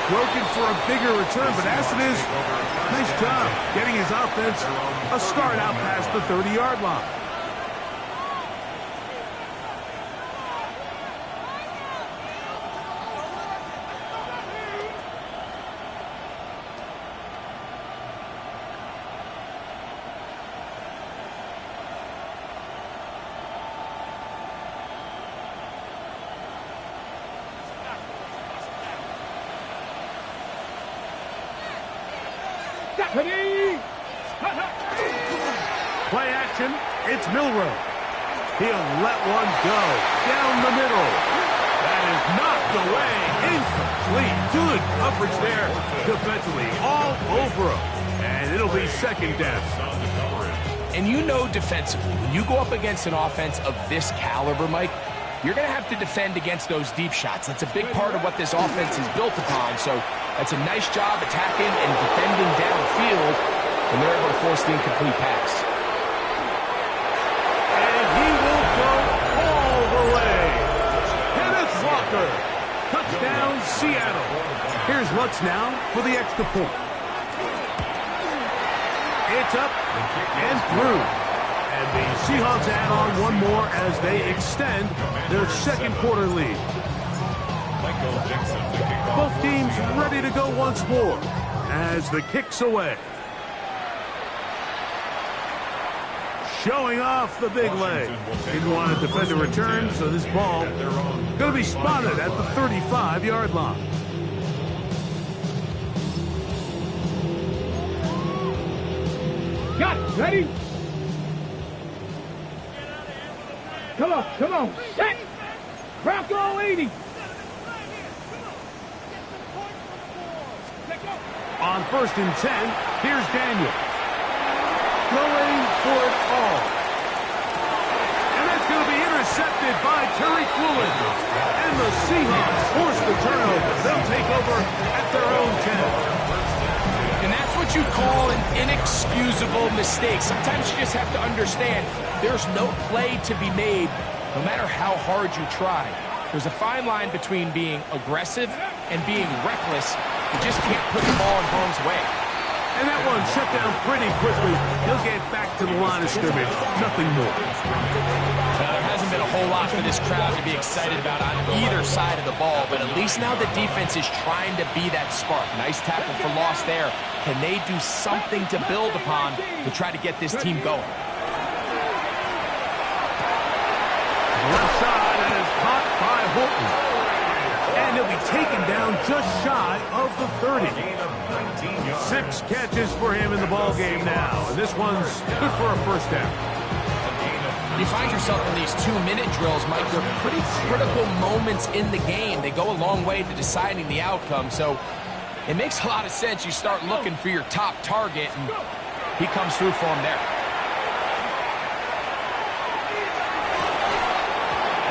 broken for a bigger return, but as it is, nice job getting his offense a start out past the 30-yard line. Play action, it's Milrow. He'll let one go down the middle. That is knocked away, incomplete. Good coverage there defensively, all over him. And it'll be second down. And you know defensively, when you go up against an offense of this caliber, Mike, you're going to have to defend against those deep shots. That's a big part of what this offense is built upon. So that's a nice job attacking and defending downfield, and they're able to force the incomplete pass. And he will go all the way. Kenneth Walker. Touchdown, Seattle. Here's Lutz now for the extra point. It's up and through. And the Seahawks add on one more as they extend their second quarter lead. Both teams ready to go once more as the kick's away. Showing off the big leg. Didn't want to defend a return, so this ball going to be spotted at the 35-yard line. Got it. Ready? Come on, set! Bronco 80! On 1st and 10, here's Daniels. Going for it all. And that's going to be intercepted by Terry Quillen. And the Seahawks force the turnover. They'll take over at their own 10. And that's what you call an inexcusable mistake. Sometimes you just have to understand there's no play to be made, no matter how hard you try. There's a fine line between being aggressive and being reckless. You just can't put the ball in harm's way. And that one shut down pretty quickly. He'll get back to the line of scrimmage. Nothing more. There hasn't been a whole lot for this crowd to be excited about on either side of the ball, but at least now the defense is trying to be that spark. Nice tackle for loss there. Can they do something to build upon to try to get this team going? Left side, and is caught by Horton. And he'll be taken down just shy of the 30. 6 catches for him in the ball game now. And this one's good for a first down. You find yourself in these 2-minute drills, Mike. They're pretty critical moments in the game. They go a long way to deciding the outcome. So it makes a lot of sense. You start looking for your top target, and he comes through for him there.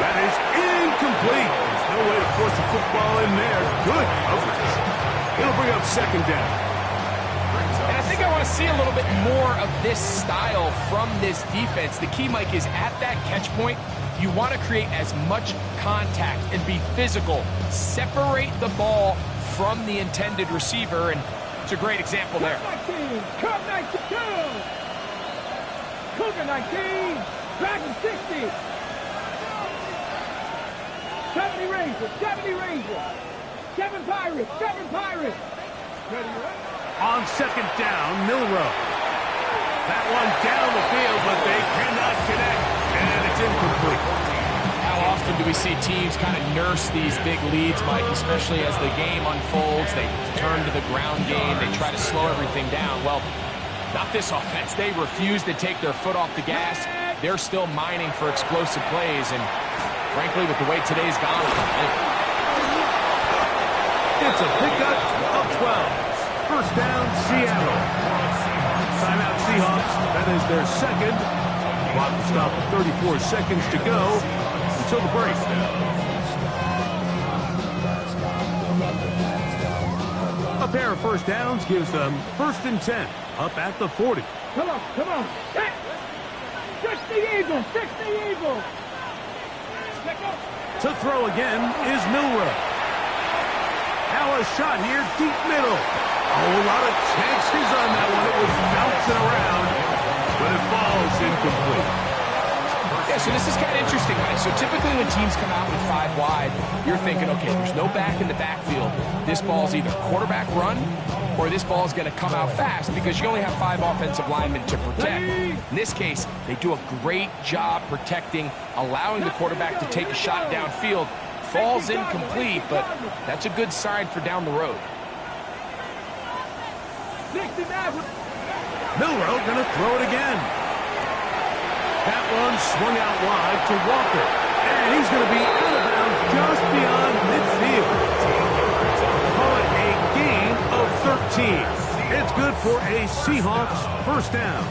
That is incomplete. There's no way to force the football in there. Good coverage. It'll bring up second down. And I think I want to see a little bit more of this style from this defense. The key, Mike, is at that catch point, you want to create as much contact and be physical. Separate the ball from the intended receiver, and it's a great example there. Cup 19, Cougar 19, Dragon 60. 70 Rangers, 70 Rangers. 7 Pirates, 7 Pirates. On second down, Milrow. That one down the field, but they cannot connect, and it's incomplete. How often do we see teams kind of nurse these big leads, Mike, especially as the game unfolds? They turn to the ground game. They try to slow everything down. Well, not this offense. They refuse to take their foot off the gas. They're still mining for explosive plays, and frankly, with the way today's gone, it's a pickup of 12. First down, Seattle. Timeout, Seahawks. That is their second. Clock will stop at 34 seconds to go until the break. A pair of first downs gives them 1st and 10, up at the 40. Come on. Fix the Eagles, fix the Eagles. To throw again is Milrow. Now throw a shot here, deep middle. Oh, a lot of chances on that one. It was bouncing around, but it falls incomplete. Yeah, so this is kind of interesting, right? So typically when teams come out with 5 wide, you're thinking, okay, there's no back in the backfield. This ball's either quarterback run or this ball's going to come out fast because you only have 5 offensive linemen to protect. In this case, they do a great job protecting, allowing the quarterback to take a shot downfield. Falls incomplete, but that's a good sign for down the road. Milroe going to throw it again. That one swung out wide to Walker. And he's going to be out of bounds just beyond midfield. Call it a gain of 13. It's good for a Seahawks first down.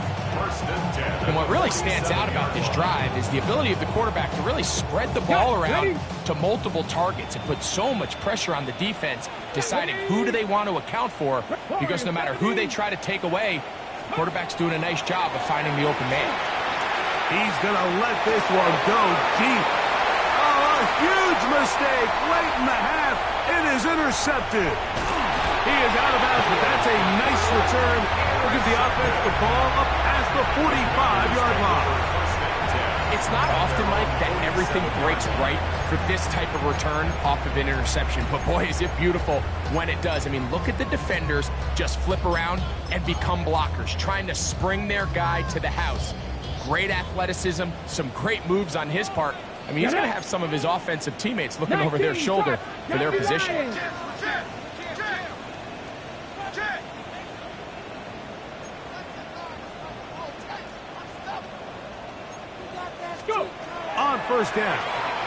And what really stands out about this drive is the ability of the quarterback to really spread the ball around to multiple targets and put so much pressure on the defense, deciding who do they want to account for, because no matter who they try to take away, the quarterback's doing a nice job of finding the open man. He's going to let this one go deep. Oh, a huge mistake late in the half. It is intercepted. He is out of bounds, but that's a nice return. We'll give the offense the ball up past the 45-yard line. It's not often, Mike, that everything breaks right for this type of return off of an interception. But, boy, is it beautiful when it does. I mean, look at the defenders just flip around and become blockers, trying to spring their guy to the house. Great athleticism, some great moves on his part. I mean, he's going to have some of his offensive teammates looking over their shoulder for their position. On first down,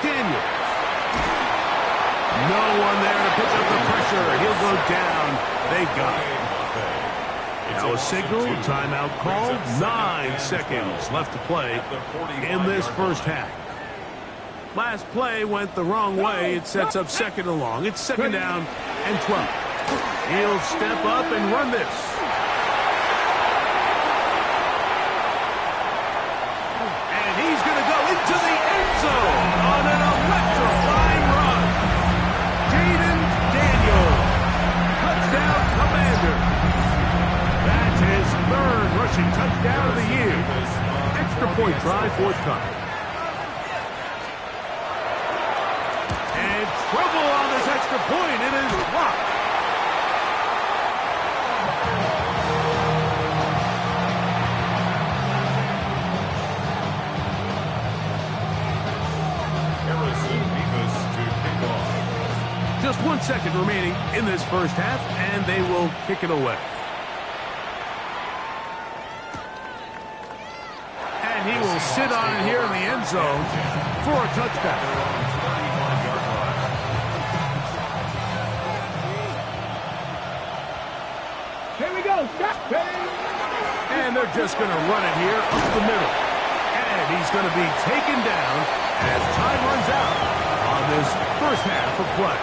Daniels. No one there to pick up the pressure. He'll go down. They got it. Now a signal, timeout called. 9 seconds left to play in this first half. Last play went the wrong way. It sets up second and long. It's second down and 12. He'll step up and run this. To the end zone on an electrifying run. Jaden Daniels, touchdown Commander. That's his 3rd rushing touchdown of the year. Extra point try forthcoming. And trouble on this extra point. It is blocked. Just 1 second remaining in this first half, and they will kick it away. And he will sit on it here in the end zone for a touchback. Here we go. And they're just going to run it here up the middle. And he's going to be taken down as time runs out on this first half of play.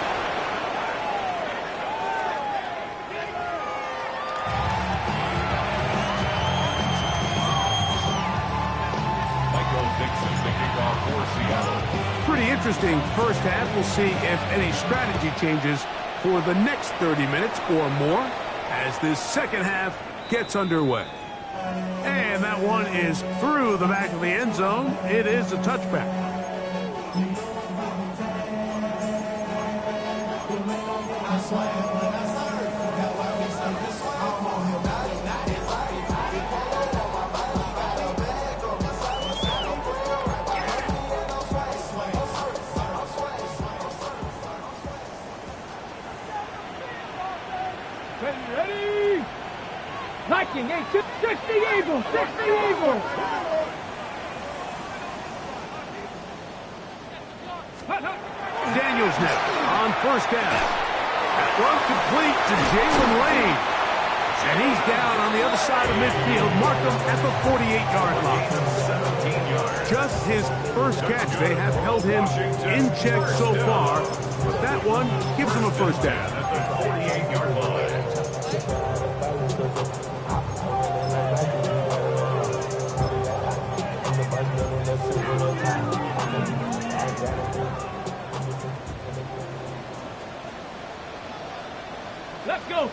Pretty interesting first half. We'll see if any strategy changes for the next 30 minutes or more as this second half gets underway. And that one is through the back of the end zone. It is a touchback. Ready? Viking, hey, 60 Eagles, 60 Eagles. Daniels now on first down. That run complete to Jalen Lane. And he's down on the other side of midfield. Mark him at the 48-yard line. Just his first catch. They have held him in check so far. But that one gives him a first down. Let's go.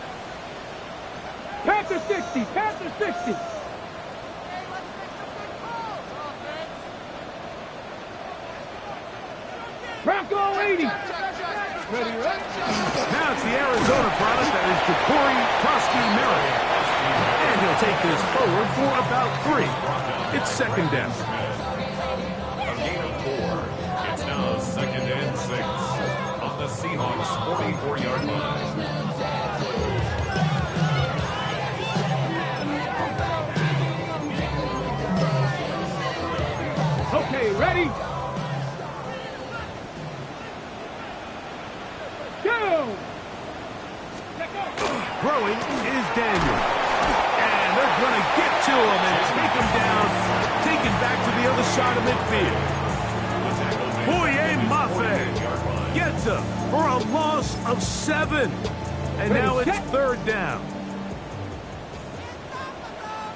Panther 60. Panther 60. Bronco 80. Ready, right? Now it's the Arizona product that is Ja'Cory Merritt. And he'll take this forward for about 3. It's second down. A gain of 4. It's now 2nd and 6 on the Seahawks 44-yard line. Okay, ready? Go! Throwing is Daniel. And they're going to get to him and take him down, taken back to the other side of midfield. Boye Mafe gets him for a loss of 7. And now it's 3rd down.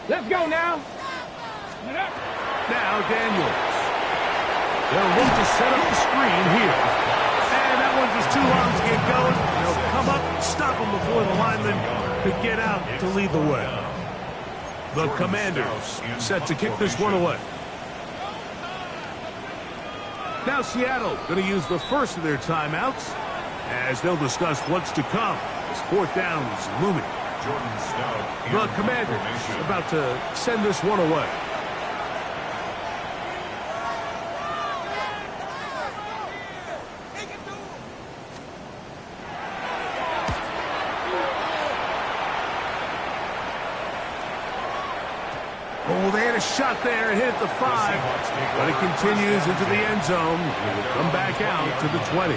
Let's go now. Now Daniels. They'll look to set up the screen here. And that one's just too long to get going. They'll come up, stop him before the lineman could get out to lead the way. The Commanders set to kick this one away. Now Seattle going to use the first of their timeouts as they'll discuss what's to come as 4th down is looming. The Commanders about to send this one away. Oh, they had a shot there and hit the 5, but it continues into the end zone. It will come back out to the 20.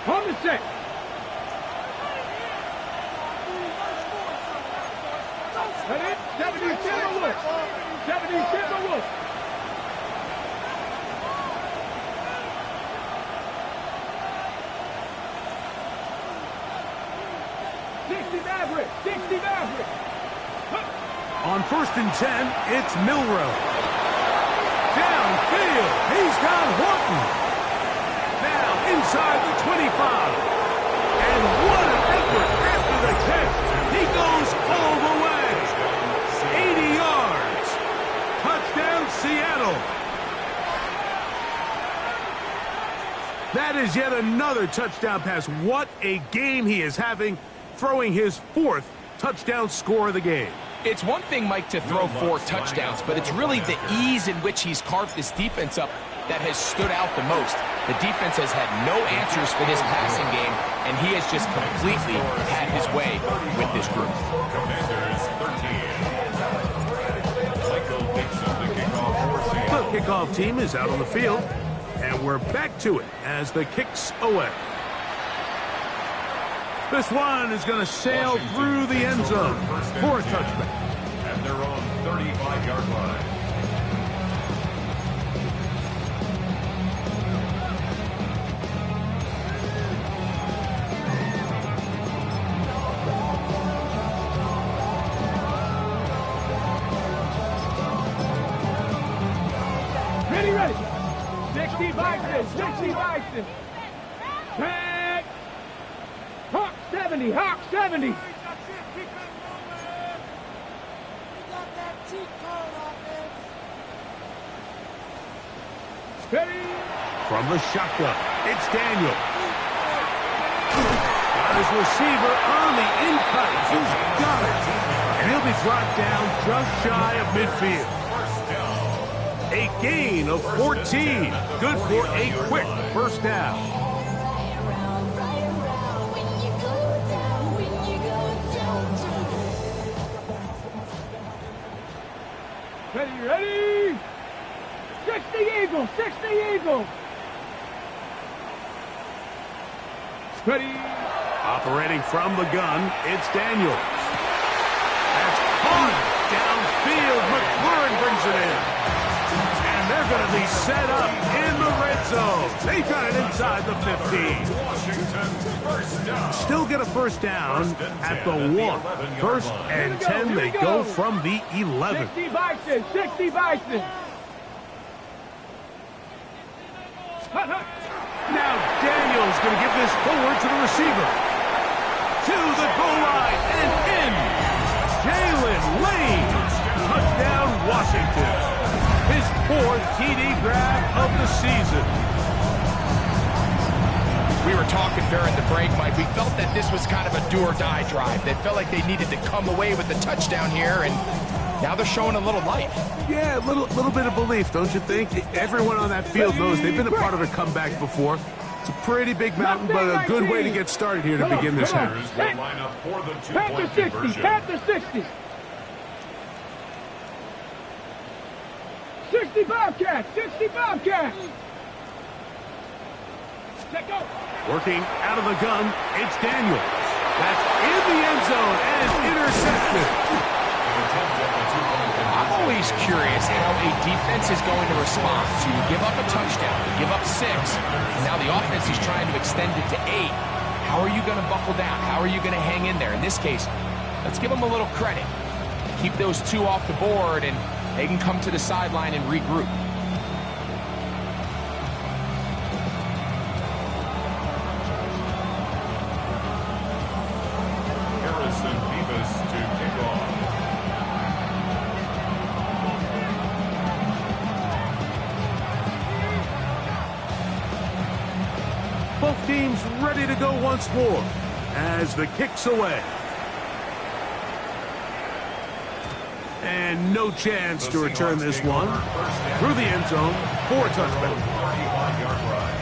On the set. Ready? 77 look. 77 look. On 1st and 10, it's Milrow. Downfield, he's got Horton. Now inside the 25. And what an effort after the catch. He goes all the way. 80 yards. Touchdown, Seattle. That is yet another touchdown pass. What a game he is having, throwing his 4th touchdown score of the game. It's one thing, Mike, to throw 4 touchdowns, but it's really the ease in which he's carved this defense up that has stood out the most. The defense has had no answers for this passing game, and he has just completely had his way with this group. The kickoff team is out on the field, and we're back to it as the kick's away. This one is going to sail through the end zone for a touchback. And they're on 35-yard line. Ready. 60 Bison. Back. Hawk 70. Hawk 70. Ready. From the shotgun, it's Daniel. Got his receiver on the in-cut. He's got it. And he'll be brought down just shy of midfield. A gain of 14. Good for a quick first down. Ready. 60 Eagles. Ready. Operating from the gun, it's Daniels. That's caught downfield. McLaurin brings it in. And they're going to be set up in the red zone. They got it inside the 15. Washington, first down. Still get a first down at the 1. First and 10, they go from the 11. 60 Bison, 60 Bison. Now Daniels going to give this forward to the receiver. To the goal line and in. Jalen Lane. Touchdown, Washington. His 4th TD grab of the season. We were talking during the break, Mike. We felt that this was kind of a do-or-die drive. They felt like they needed to come away with the touchdown here, and now they're showing a little life. Yeah, a little bit of belief, don't you think? Everyone on that field knows they've been a part of a comeback before. It's a pretty big mountain, but a good way to get started here to begin this half. Will line up for the Panther two-point 60, conversion. Panther 60. 60 Bobcats, 60 Bobcats. Let go. Working out of the gun, it's Daniels. That's in the end zone and intercepted. I'm always curious how a defense is going to respond. So you give up a touchdown, you give up 6, and now the offense is trying to extend it to 8. How are you going to buckle down? How are you going to hang in there? In this case, let's give them a little credit. Keep those 2 off the board, and they can come to the sideline and regroup. Harrison Beavis to kick off. Both teams ready to go once more as the kick's away. And no chance to return this one. Through the end zone for a touchdown. 45-yard ride.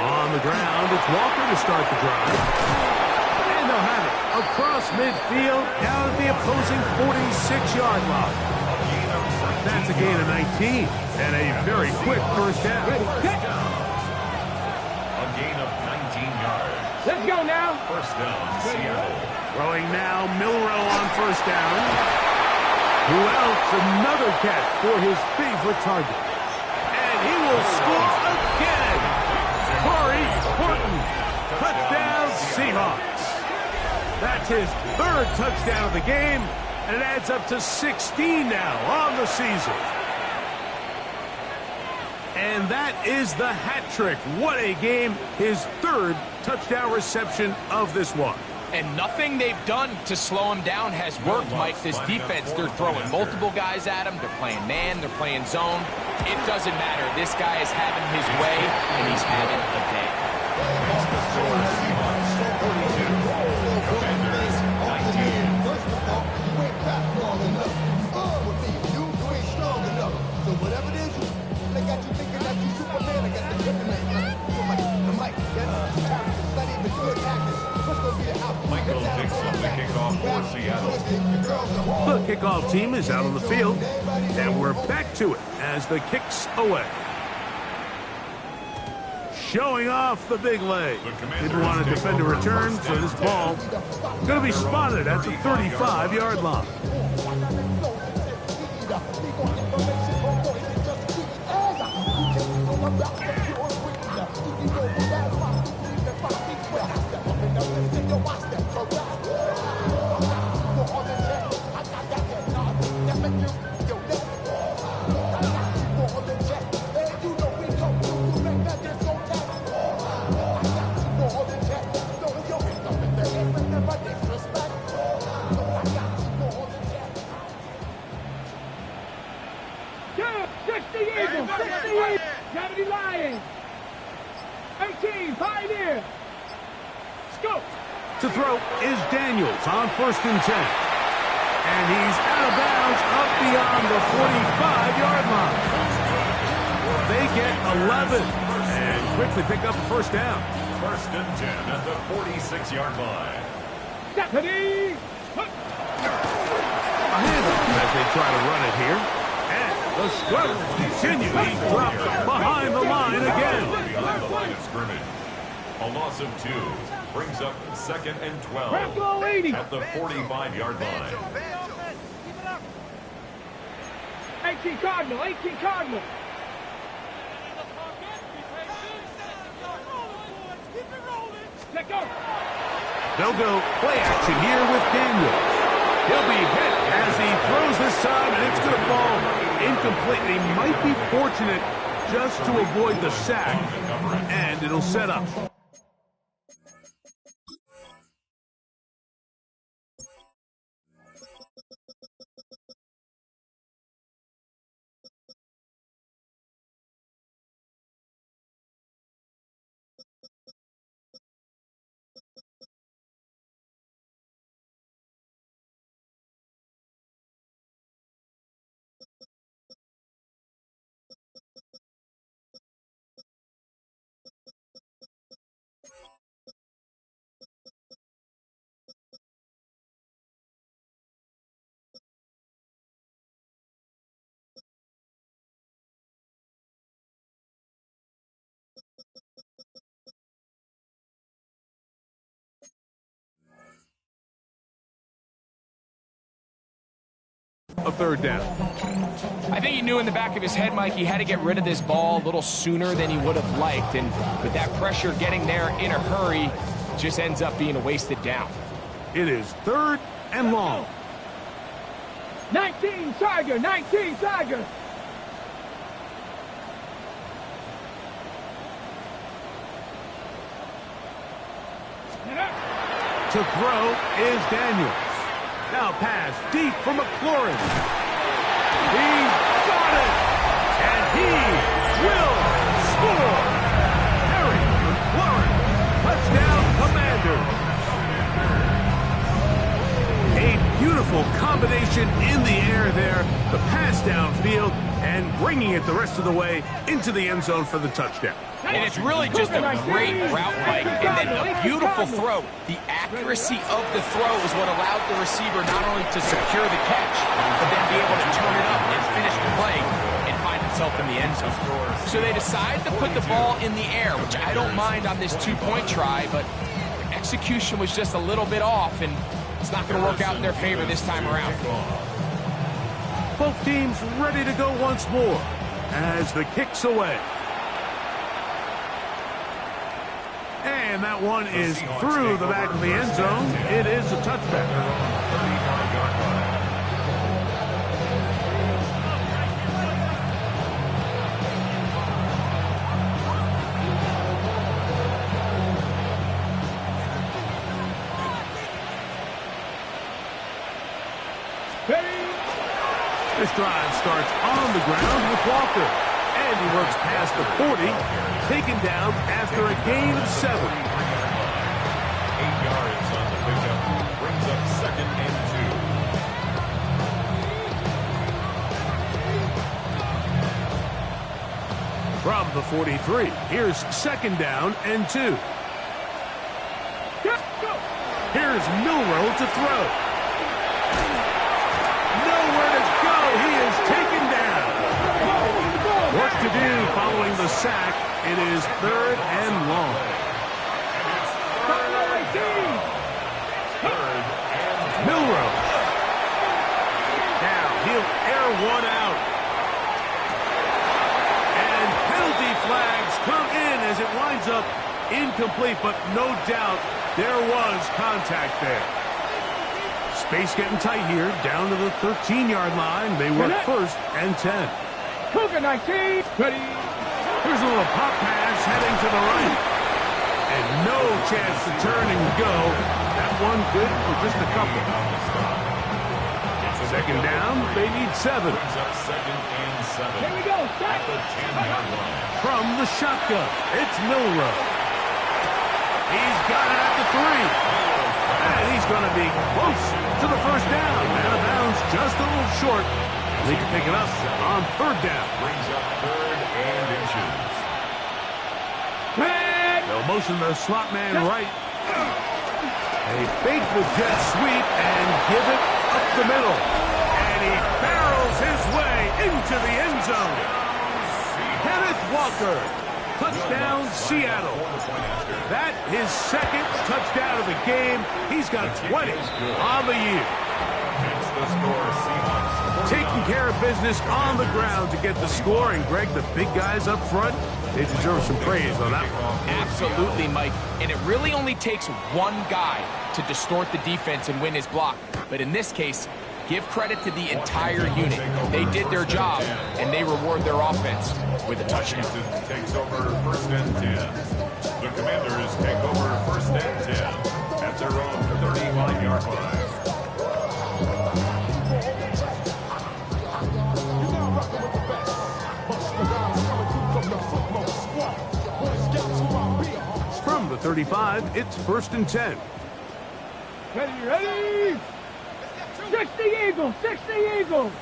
On the ground, it's Walker to start the drive. And they'll have it across midfield down at the opposing 46-yard line. That's a gain of 19 and a very quick first down. A gain of 19 yards. Let's go now. First down, Seattle. Throwing now, Milrow on first down. Who else? Another catch for his favorite target. And he will score again. Corey Horton. Touchdown, Seahawks. That's his 3rd touchdown of the game, and it adds up to 16 now on the season. And that is the hat trick. What a game. His 3rd touchdown reception of this one. And nothing they've done to slow him down has worked, Mike. This defense, they're throwing multiple guys at him. They're playing man. They're playing zone. It doesn't matter. This guy is having his way, and he's having a day. It's the Steelers Seahawks 42. Commanders 19. First of all, you ain't fast long enough. You ain't strong enough. So whatever it is, they got you thinking that you Superman. I got the kryptonite. The mic. It's not even good actors. What's going to be the outcome? Michael Dixon to kick off for Seattle. The kickoff team is out on the field, and we're back to it as the kick's away. Showing off the big leg. Didn't want to defend a return, so this ball going to be spotted at the 35-yard line. Gotw Lions. 18, Pioneer. Scope. To throw is Daniels on first and 10. And he's out of bounds up beyond the 45-yard line. They get 11 and quickly pick up a first down. First and 10 at the 46-yard line. Deputy. A handoff as they try to run it here. And the struggle continues. He dropped behind the line again. Behind the line of scrimmage. A loss of 2 brings up 2nd and 12 Bronco 80. at the 45-yard line. 18 Cardinal, 18 Cardinal. Let go. They'll go play action here with Daniels. He'll be hit as he throws this time, and it's going to fall incomplete. He might be fortunate just to avoid the sack, and it'll set up. A third down. I think he knew in the back of his head, Mike, he had to get rid of this ball a little sooner than he would have liked. And with that pressure getting there in a hurry, just ends up being a wasted down. It is 3rd and long. 19 Tiger, 19 Tiger. To throw is Daniels. Now pass deep for McLaurin. He's got it! And he will score! Harry McLaurin, touchdown Commanders! A beautiful combination in the air there, the pass downfield, and bringing it the rest of the way into the end zone for the touchdown. And it's really just a great route, Mike, and then a beautiful throw. The accuracy of the throw is what allowed the receiver not only to secure the catch, but then be able to turn it up and finish the play and find himself in the end zone. So they decide to put the ball in the air, which I don't mind on this 2-point try, but the execution was just a little bit off, and it's not going to work out in their favor this time around. Both teams ready to go once more as the kick's away. And that one is through the back of the end zone. It is a touchback. This drive starts on the ground with Walker. And he works past the 40, taken down after a gain of 7. 8 yards on the pickup, brings up 2nd and 2. From the 43, here's 2nd down and 2. Here's Milrow to throw. Nowhere to go. He is taken down. Work to do following the sack. It is 3rd and long. Milrow. Now he'll air one out. And penalty flags come in as it winds up incomplete, but no doubt there was contact there. Space getting tight here, down to the 13-yard line. They work 1st and 10. Cougar 19, ready. Here's a little pop pass heading to the right. And no chance to turn and go. That one good for just a couple. 2nd down, they need 7. Brings up 2nd and 7. Here we go, At the 10-yard line. From the shotgun, it's Milrow. He's got it at the 3. And he's going to be close to the 1st down. Out of bounds, just a little short. They can pick it up on 3rd down. Brings up 3rd and inches. They'll motion the slot man right. They fake the jet sweep and give it up the middle. And he barrels his way into the end zone. Kenneth Walker. Touchdown, Seattle. That his second touchdown of the game. He's got 20 on the year. It's the score, Seahawks. Taking care of business on the ground to get the score. And, Greg, the big guys up front, they deserve some praise on that one. Absolutely, Mike. And it really only takes one guy to distort the defense and win his block. But in this case, give credit to the entire unit. They did their job, and they reward their offense with a touchdown. Washington takes over 1st and 10. The Commanders take over 1st and 10 at their own 35-yard line. From the 35, it's 1st and 10. Ready? 60 Eagles, 60 Eagles.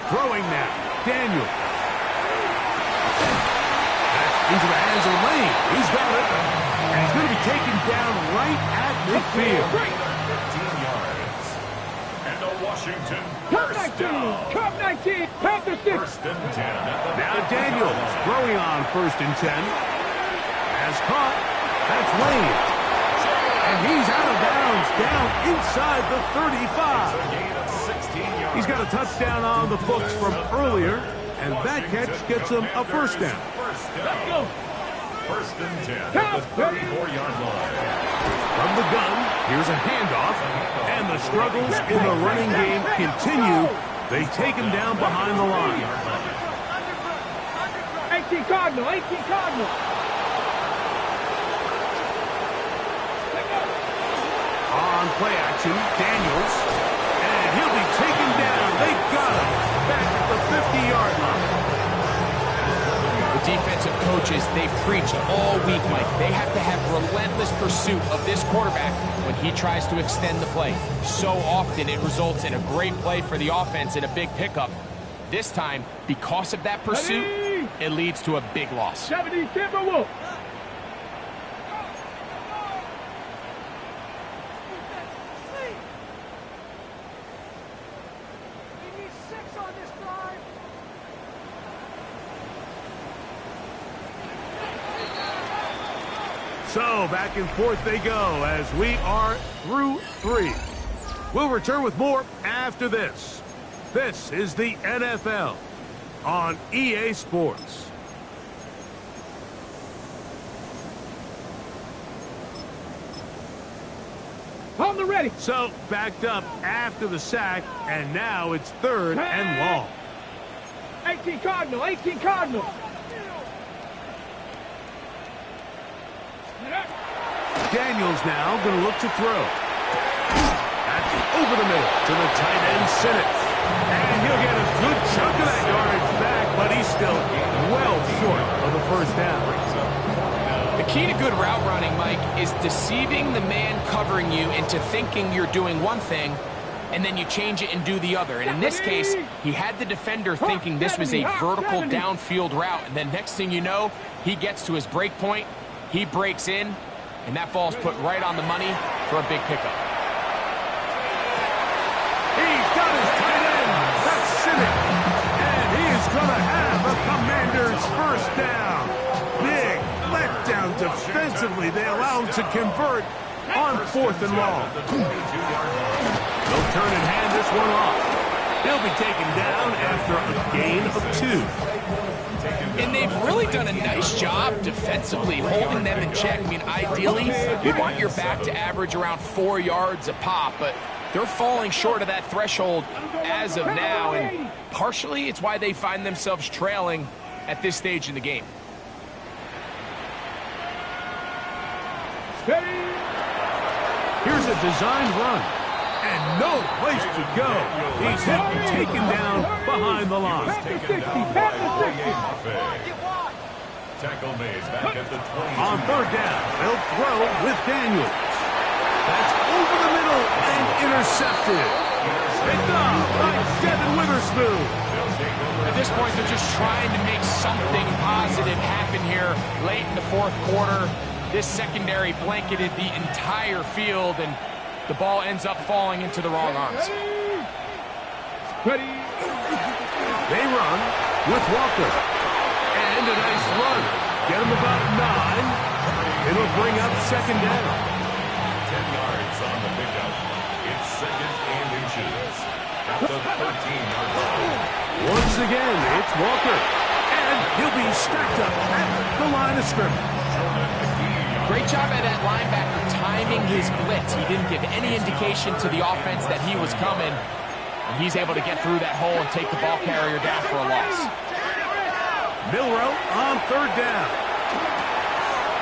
Throwing now, Daniel. That's into the hands of Lane. He's got it. And he's going to be taken down right at midfield. 15 yards. And a Washington Cup first 19, down. Cup 19, Panther 6. 1st and 10 at the Now 50 Daniels yard line. throwing on 1st and 10. Has caught. That's Lane. And he's out of bounds down inside the 35. A gain of 16 yards. He's got a touchdown on the books from earlier, and that catch gets him a first down. First down. 1st and 10 at the 34-yard line. From the gun, here's a handoff, and the struggles in the running game continue. They take him down behind the line. 18 Cardinal, 18 Cardinal. On play action, Daniels, and he'll be taken down. They got him back at the 50-yard line. The defensive coaches, they preach all week, Mike. They have to have relentless pursuit of this quarterback when he tries to extend the play. So often it results in a great play for the offense and a big pickup. This time, because of that pursuit, it leads to a big loss. 70 Timberwolves. So back and forth they go as we are through 3. We'll return with more after this. This is the NFL on EA Sports. On the ready. So backed up after the sack, and now it's 3rd and long. 18 Cardinal, 18 Cardinal. Daniels now going to look to throw. That's over the middle to the tight end, Simmons. And he'll get a good chunk of that yardage back, but he's still well short of the first down. The key to good route running, Mike, is deceiving the man covering you into thinking you're doing one thing, and then you change it and do the other. And in this case, he had the defender thinking this was a vertical downfield route, and then next thing you know, he gets to his break point, he breaks in, and that ball's put right on the money for a big pickup. He's got his tight end. That's Simmons. And he is going to have a Commander's first down. Big letdown defensively. They allow him to convert on 4th and long. They'll turn and hand this one off. He'll be taken down after a gain of 2. And they've really done a nice job defensively holding them in check. I mean, ideally, you want your back to average around 4 yards a pop, but they're falling short of that threshold as of now, and partially it's why they find themselves trailing at this stage in the game. Here's a designed run, and no place to go. He's hit and taken down behind the line. Tackle made back at the 20. On 3rd down, they'll throw with Daniels. That's over the middle and intercepted. Picked up by Devin Witherspoon. At this point, they're just trying to make something positive happen here late in the 4th quarter. This secondary blanketed the entire field, and the ball ends up falling into the wrong arms. Ready. run with Walker. And a nice run. Get him about 9. It'll bring up second down. 10 yards on the pickup. It's second and inches at the 13-yard line. Once again, it's Walker. And he'll be stacked up at the line of scrimmage. Great job by that linebacker timing his blitz. He didn't give any indication to the offense that he was coming. And he's able to get through that hole and take the ball carrier down for a loss. Milroe on third down.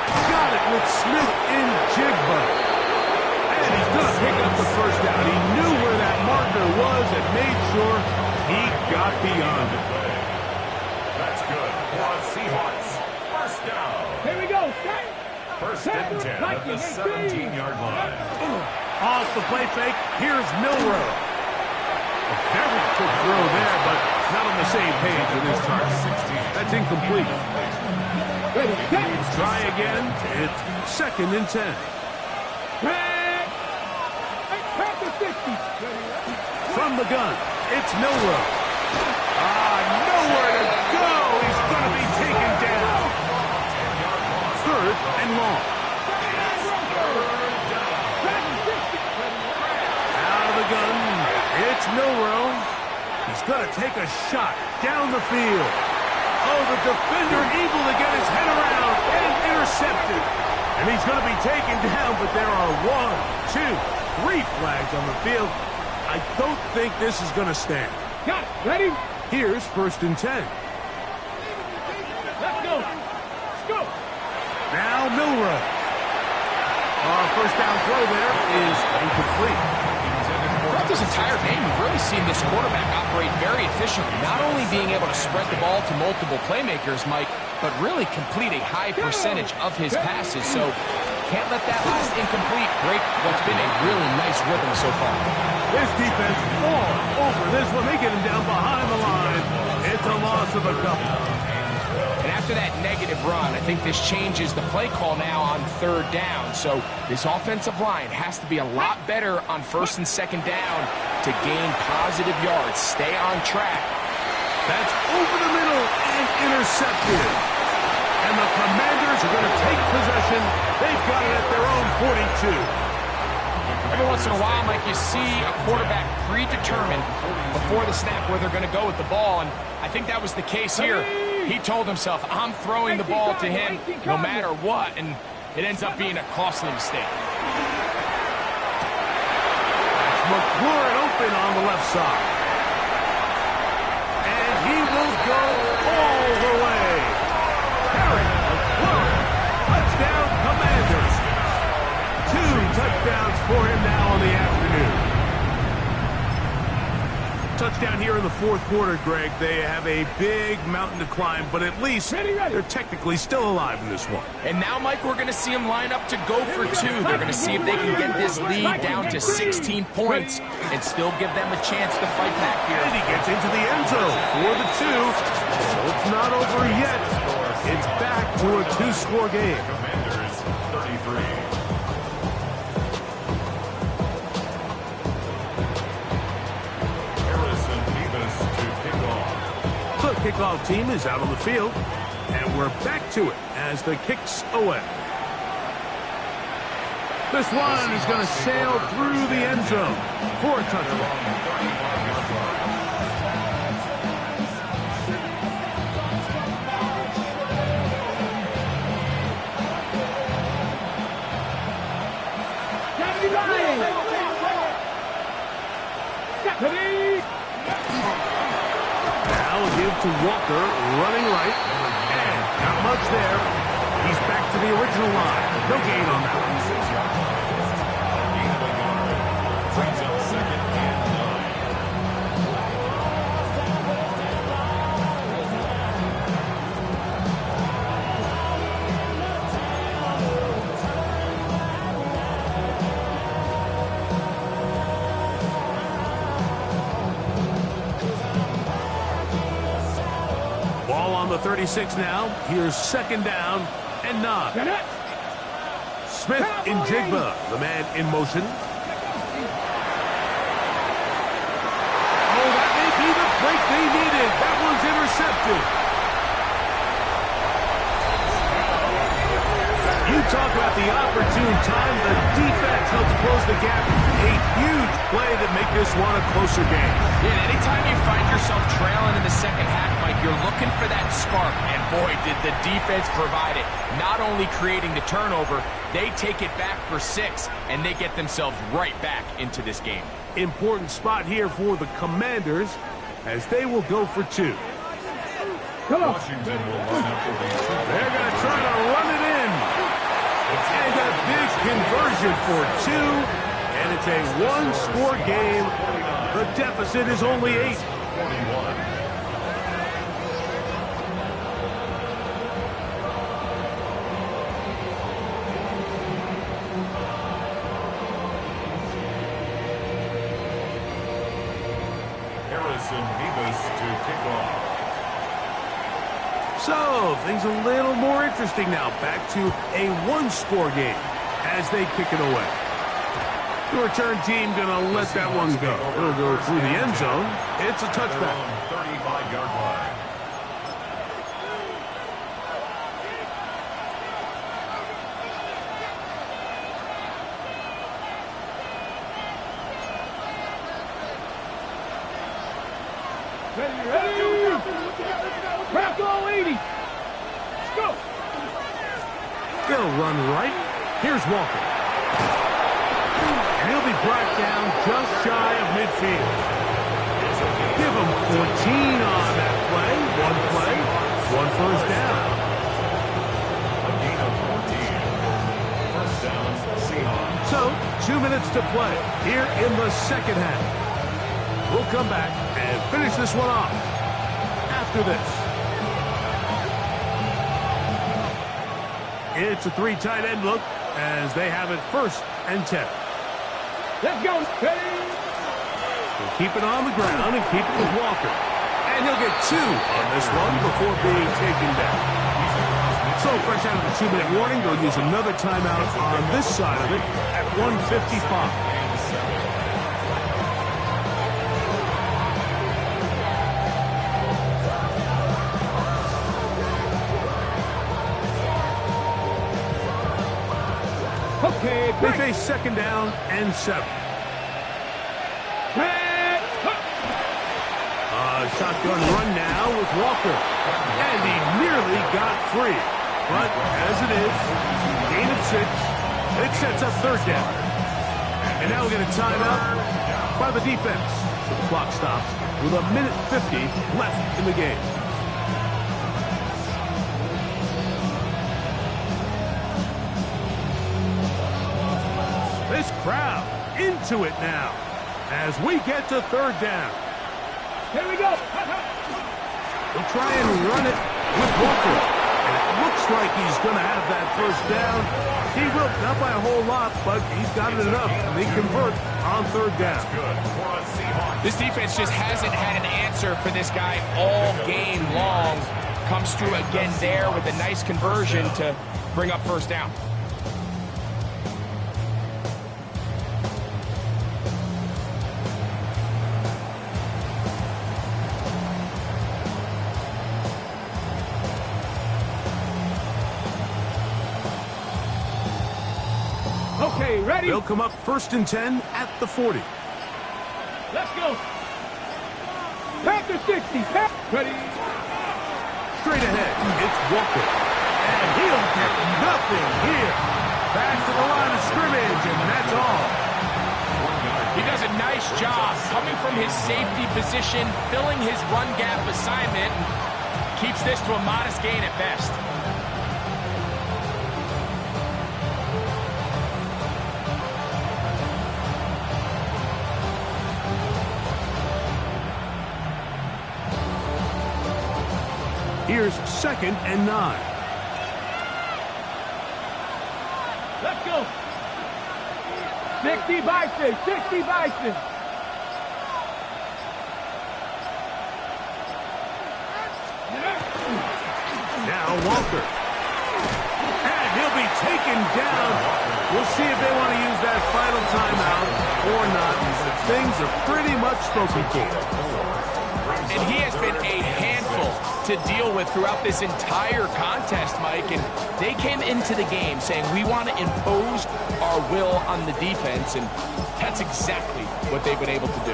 Got it with Smith in Jigba. And he's going to pick up the first down. He knew where that marker was and made sure he got beyond it. That's good for the Seahawks. First down. Here we go. Start. First and 10 at the 17-yard line. Off the play fake, here's Milroe. A very good throw there, but not on the same page with his target. That's incomplete. Ready, set. Try again. It's second and 10. Back. Back to 60. From the gun, it's Milroe. Nowhere to go. He's going to be taken down. Third and long. Out of the gun, it's Milroe. He's going to take a shot down the field. Oh, the defender able to get his head around and intercepted. And he's going to be taken down, but there are 1, 2, 3 flags on the field. I don't think this is going to stand. Got it. Ready? Here's first and 10. Let's go. Let's go. Now Milroe. First down throw there is incomplete. Throughout this entire game, we've really seen this quarterback operate very efficiently, not only being able to spread the ball to multiple playmakers, Mike, but really complete a high percentage of his passes. So can't let that last incomplete break what's been a really nice rhythm so far. This defense all over this one. They get him down behind the line. It's a loss of a couple. And after that negative run, I think this changes the play call now on third down. So this offensive line has to be a lot better on first and second down to gain positive yards. Stay on track. That's over the middle and intercepted. And the Commanders are going to take possession. They've got it at their own 42. Every once in a while, Mike, you see a quarterback predetermined before the snap where they're going to go with the ball, and I think that was the case here. He told himself, I'm throwing the ball to him no matter what, and it ends up being a costly mistake. McLaurin open on the left side. And he will go all the way. Harry McLaurin, touchdown Commanders. 2 touchdowns for him now in the afternoon. Touchdown here in the fourth quarter, Greg. They have a big mountain to climb, but at least they're technically still alive in this one. And now, Mike, we're going to see them line up to go for 2. They're going to see if they can get this lead down to 16 points and still give them a chance to fight back here. And he gets into the end zone for the 2. So it's not over yet. It's back to a 2-score game. Commanders 33. The kickoff team is out on the field, and we're back to it as the kicks away. This one is going to sail through the end zone for a touchdown. Now give to Walker, running right, and not much there. He's back to the original line. No gain on that one. Brings up second and 9. Ball on the 36 now. Here's second down and 9. Smith in Jigba, the man in motion. Oh, that may be the break they needed. That one's intercepted. intercepted. You talk about the opportune time. The defense helps close the gap. A huge play that makes this one a closer game. Yeah, anytime you find yourself trailing in the second half, Mike, you're looking for that spark. And boy, did the defense provide it. Not only creating the turnover, they take it back for 6, and they get themselves right back into this game. Important spot here for the Commanders as they will go for 2. Washington will line up for the They're going to try to run it in. And a big conversion for 2. And it's a one-score game. The deficit is only 8. 41. To kick off. So, things a little more interesting now. Back to a one-score game as they kick it away. The return team going to let that one go. It'll go through the end zone. It's a touchback. 35-yard line. Ready? Crack all 80. Let's go. They'll run right. Here's Walker. And he'll be brought down just shy of midfield. Give him 14 on that play. One first down. A gain of 14. First down, Seahawks. So, 2 minutes to play here in the second half. We'll come back and finish this one off after this. It's a 3 tight end look as they have it 1st and 10. Let's go. Ready? We'll keep it on the ground and keep it with Walker. And he'll get 2 on this one before being taken down. So fresh out of the 2-minute warning, they'll use another timeout on this side of it at 1:55. Okay, They face 2nd down and 7. Shotgun run now with Walker. And he nearly got free. But as it is, gain of 6, it sets up 3rd down. And now we get a timeout by the defense. So the clock stops with 1:50 left in the game. This crowd into it now as we get to 3rd down. Here we go. We'll try and run it with Walker. And it looks like he's going to have that 1st down. He will, not by a whole lot, but he's got it enough. And they convert on 3rd down. This defense just hasn't had an answer for this guy all game long. Comes through again there with a nice conversion to bring up 1st down. Okay, ready? They'll come up 1st and 10 at the 40. Let's go. Panther 60. Ready? Straight ahead, it's Walker. And he'll get nothing here. Back to the line of scrimmage, and that's all. He does a nice job coming from his safety position, filling his run gap assignment, and keeps this to a modest gain at best. Here's 2nd and 9. Let's go. 60 Bison. 60 Bison. Now Walker. And he'll be taken down. We'll see if they want to use that final timeout or not. Things are pretty much spoken for. And he has been a handful to deal with throughout this entire contest, Mike, and they came into the game saying we want to impose our will on the defense, and that's exactly what they've been able to do.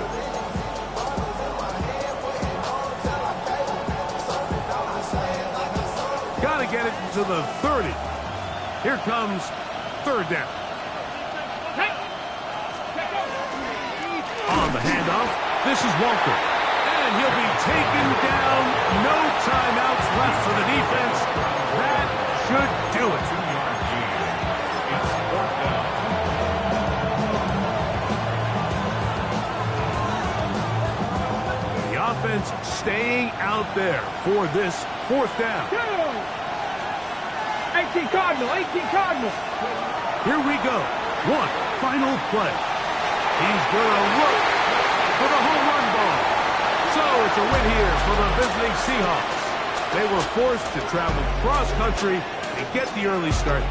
Got to get it to the 30. Here comes third down. On the handoff, this is Walker. And he'll be taken down. No timeouts left for the defense. That should do it. 2-yard gain. It's fourth down. The offense staying out there for this fourth down. 18 Cardinal, 18 Cardinal. Here we go. One final play. He's going to look for the home run ball. So it's a win here for the visiting Seahawks. They were forced to travel cross-country and get the early start.